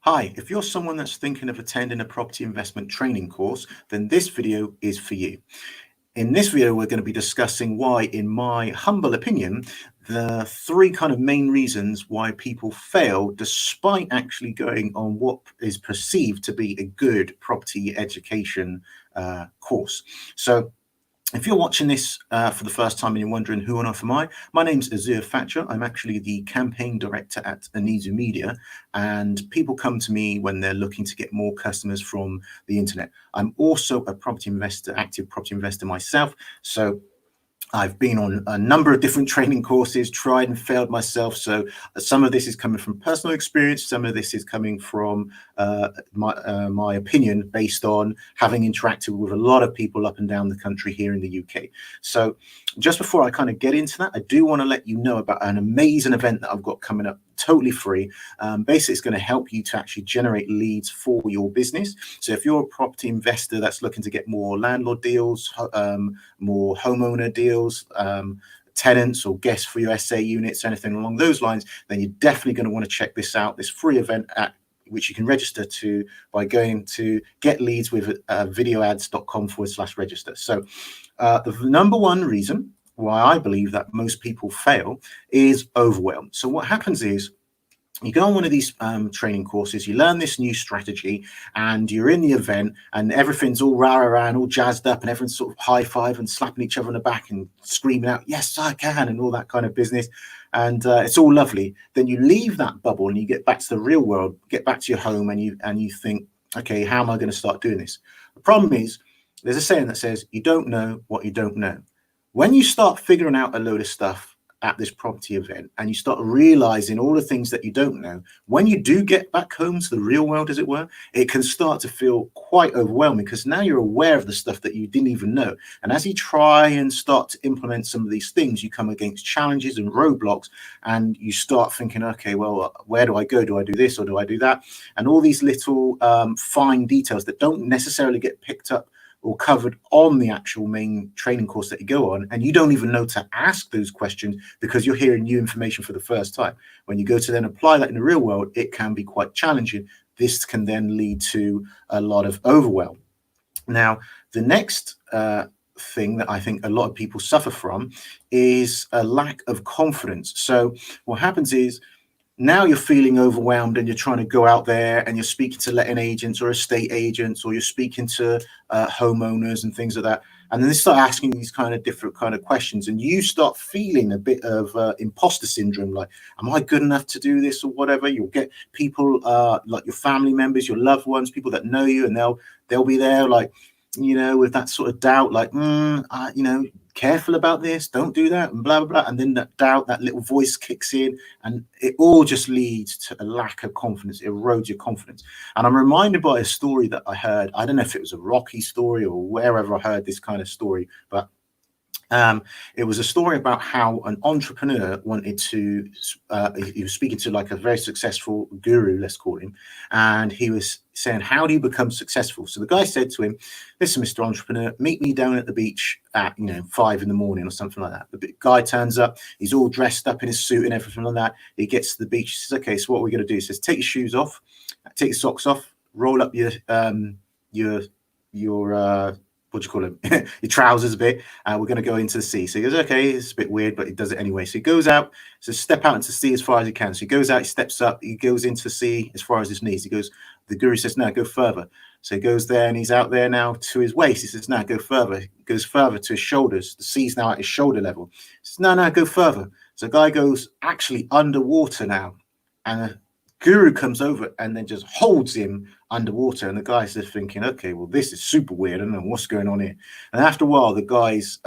Hi, if you're someone that's thinking of attending a property investment training course, then this video is for you. In this video, we're going to be discussing why, in my humble opinion, the three kind of main reasons why people fail despite actually going on what is perceived to be a good property education course. So if you're watching this for the first time and you're wondering who on earth am I, my name's Azir Thatcher. I'm actually the campaign director at Anizu Media, and people come to me when they're looking to get more customers from the internet. I'm also a property investor, active property investor myself. So I've been on a number of different training courses, tried and failed myself. So some of this is coming from personal experience. Some of this is coming from my opinion based on having interacted with a lot of people up and down the country here in the UK. So just before I kind of get into that, I do want to let you know about an amazing event that I've got coming up, totally free. Basically, it's going to help you to actually generate leads for your business. So if you're a property investor that's looking to get more landlord deals, more homeowner deals, tenants or guests for your SA units, anything along those lines, then you're definitely going to want to check this out, this free event at which you can register to by going to get leads with videoads.com/register. So the number one reason why I believe that most people fail is overwhelm. So what happens is you go on one of these training courses, you learn this new strategy, and you're in the event and everything's all rah-rah and all jazzed up and everyone's sort of high-five and slapping each other on the back and screaming out, yes, I can, and all that kind of business. And it's all lovely. Then you leave that bubble and you get back to the real world, get back to your home, and you think, okay, how am I going to start doing this? The problem is there's a saying that says, you don't know what you don't know. When you start figuring out a load of stuff at this property event and you start realizing all the things that you don't know, when you do get back home to the real world, as it were, it can start to feel quite overwhelming because now you're aware of the stuff that you didn't even know. And as you try and start to implement some of these things, you come against challenges and roadblocks, and you start thinking, okay, well, where do I go? Do I do this or do I do that? And all these little fine details that don't necessarily get picked up or covered on the actual main training course that you go on, and you don't even know to ask those questions because you're hearing new information for the first time. When you go to then apply that in the real world, it can be quite challenging. This can then lead to a lot of overwhelm. Now, the next thing that I think a lot of people suffer from is a lack of confidence. So what happens is, now you're feeling overwhelmed and you're trying to go out there and you're speaking to letting agents or estate agents, or you're speaking to homeowners and things like that. And then they start asking these kind of different kind of questions, and you start feeling a bit of imposter syndrome, like, am I good enough to do this or whatever? You'll get people like your family members, your loved ones, people that know you, and they'll be there like, with that sort of doubt, like, careful about this, don't do that, and blah, blah, blah. And then that doubt, that little voice kicks in, and it all just leads to a lack of confidence. It erodes your confidence. And I'm reminded by a story that I heard. I don't know if it was a Rocky story or wherever I heard this kind of story, but it was a story about how an entrepreneur wanted to, he was speaking to like a very successful guru, let's call him, and he was saying, how do you become successful? So the guy said to him, listen, Mr. Entrepreneur, meet me down at the beach at 5 in the morning or something like that. The guy turns up, he's all dressed up in his suit and everything like that. He gets to the beach, he says, okay, so what are we going to do? He says, take your shoes off, take your socks off, roll up your what do you call them? Your trousers a bit. We're going to go into the sea. So he goes, okay, it's a bit weird, but he does it anyway. So he goes out, so step out into the sea as far as he can. So he goes out, he steps up, he goes into the sea as far as his knees. The guru says, no, go further. So he goes there and he's out there now to his waist. He says, no, go further. He goes further to his shoulders. The sea's now at his shoulder level. He says, no, go further. So the guy goes actually underwater now. And guru comes over and then just holds him underwater, and the guy's just thinking, okay, well, this is super weird, I don't know what's going on here. And after a while, the guy's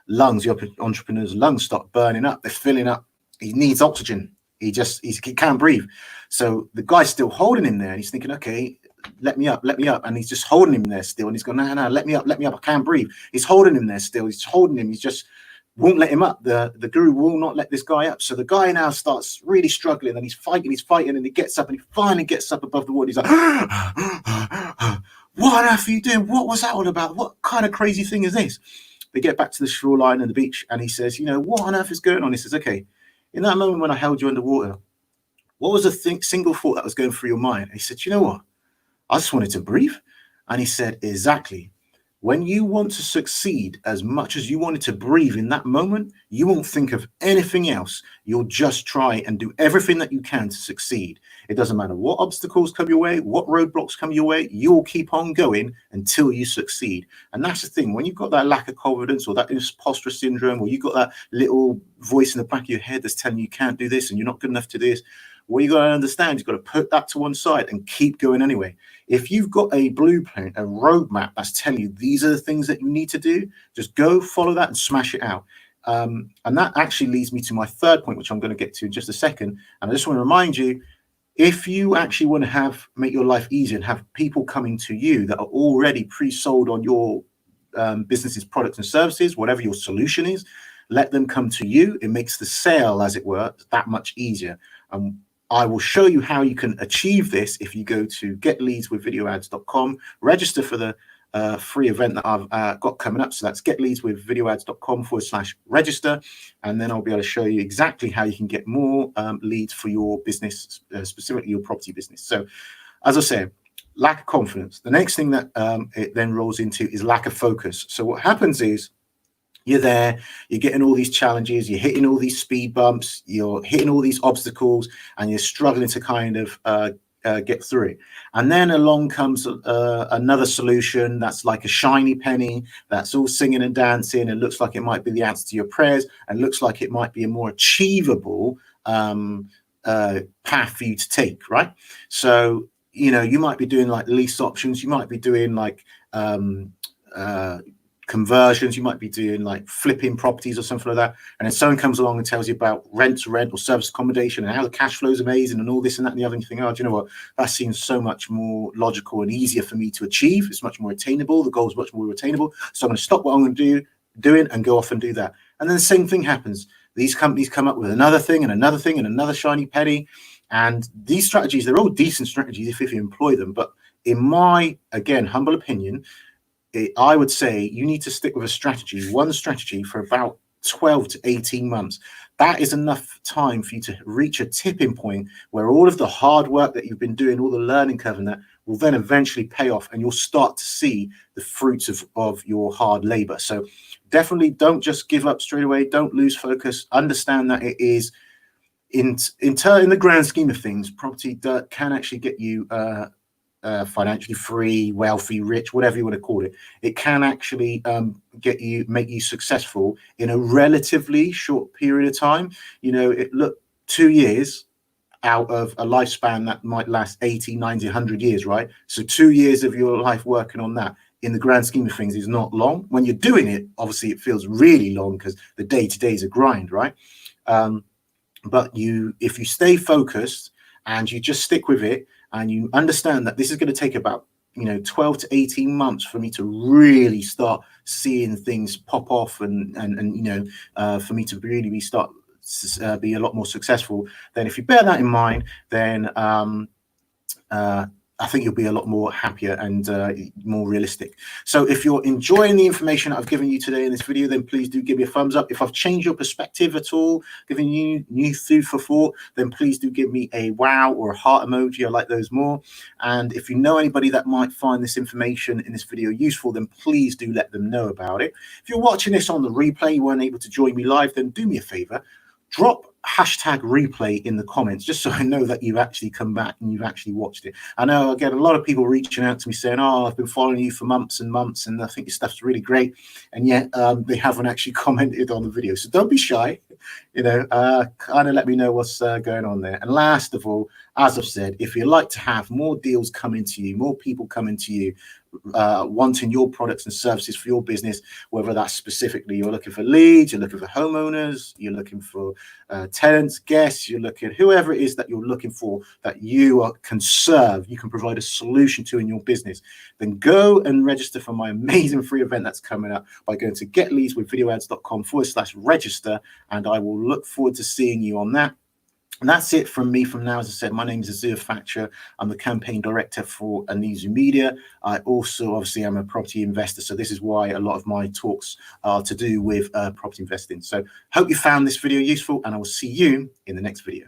lungs, the entrepreneur's lungs, start burning up. They're filling up. He needs oxygen. He can't breathe. So the guy's still holding him there, and he's thinking, okay, let me up, and he's just holding him there still, and he's going, no, let me up, I can't breathe. He's holding him there still. He's holding him. He's just won't let him up. The guru will not let this guy up. So the guy now starts really struggling, and he's fighting, and he gets up, and he finally gets up above the water. He's like, what on earth are you doing? What was that all about? What kind of crazy thing is this? They get back to the shoreline and the beach, and he says, what on earth is going on? He says, okay, in that moment when I held you underwater, what was the single thought that was going through your mind? And he said, you know what? I just wanted to breathe. And he said, exactly. When you want to succeed as much as you wanted to breathe in that moment, you won't think of anything else. You'll just try and do everything that you can to succeed. It doesn't matter what obstacles come your way, what roadblocks come your way, you'll keep on going until you succeed. And that's the thing. When you've got that lack of confidence or that imposter syndrome, or you've got that little voice in the back of your head that's telling you can't do this and you're not good enough to do this, what you got to understand, you've got to put that to one side and keep going anyway. If you've got a blueprint, a roadmap that's telling you these are the things that you need to do, just go follow that and smash it out. And that actually leads me to my third point, which I'm going to get to in just a second. And I just want to remind you, if you actually want to make your life easier and have people coming to you that are already pre-sold on your business's products and services, whatever your solution is, let them come to you. It makes the sale, as it were, that much easier. I will show you how you can achieve this if you go to getleadswithvideoads.com, register for the free event that I've got coming up. So that's getleadswithvideoads.com/register. And then I'll be able to show you exactly how you can get more leads for your business, specifically your property business. So as I said, lack of confidence. The next thing that it then rolls into is lack of focus. So what happens is, you're there, you're getting all these challenges, you're hitting all these speed bumps, you're hitting all these obstacles, and you're struggling to kind of get through it. And then along comes another solution that's like a shiny penny, that's all singing and dancing, and looks like it might be the answer to your prayers, and looks like it might be a more achievable path for you to take, right? So, you know, you might be doing like lease options, you might be doing like conversions, you might be doing like flipping properties or something like that, and then someone comes along and tells you about rent to rent or service accommodation and how the cash flow is amazing and all this and that and the other, and you think, oh, do you know what, that seems so much more logical and easier for me to achieve. It's much more attainable, the goal is much more attainable, so I'm going to stop what I'm going to doing and go off and do that. And then the same thing happens. These companies come up with another thing and another thing and another shiny penny, and these strategies, they're all decent strategies if you employ them, but in my, again, humble opinion, I would say you need to stick with one strategy for about 12 to 18 months. That is enough time for you to reach a tipping point where all of the hard work that you've been doing, all the learning curve and that, will then eventually pay off, and you'll start to see the fruits of your hard labor. So definitely don't just give up straight away. Don't lose focus. Understand that it is, in the grand scheme of things, property can actually get you financially free, wealthy, rich, whatever you want to call it. It can actually make you successful in a relatively short period of time. You know, 2 years out of a lifespan that might last 80, 90, 100 years, right? So 2 years of your life working on that, in the grand scheme of things, is not long. When you're doing it, obviously it feels really long because the day-to-day is a grind, right? But if you stay focused and you just stick with it, and you understand that this is going to take about 12 to 18 months for me to really start seeing things pop off, and for me to really be a lot more successful, then if you bear that in mind, then I think you'll be a lot more happier and more realistic. So if you're enjoying the information I've given you today in this video, then please do give me a thumbs up. If I've changed your perspective at all, giving you new food for thought, then please do give me a wow or a heart emoji. I like those more. And if you know anybody that might find this information in this video useful, then please do let them know about it. If you're watching this on the replay, you weren't able to join me live, then do me a favor, drop #replay in the comments, just so I know that you've actually come back and you've actually watched it. I know I get a lot of people reaching out to me saying, oh, I've been following you for months and months, and I think your stuff's really great, and yet they haven't actually commented on the video. So don't be shy, kind of let me know what's going on there. And last of all, as I've said, if you'd like to have more deals coming to you, more people coming to you, wanting your products and services for your business, whether that's specifically you're looking for leads, you're looking for homeowners, you're looking for tenants, guests, you're looking, whoever it is that you're looking for, that you can serve, you can provide a solution to in your business, then go and register for my amazing free event that's coming up by going to getleadswithvideoads.com/register, and I will look forward to seeing you on that. And that's it from me from now. As I said, my name is Azir Thatcher. I'm the campaign director for Anizu Media. I also obviously am a property investor, so this is why a lot of my talks are to do with property investing. So hope you found this video useful, and I will see you in the next video.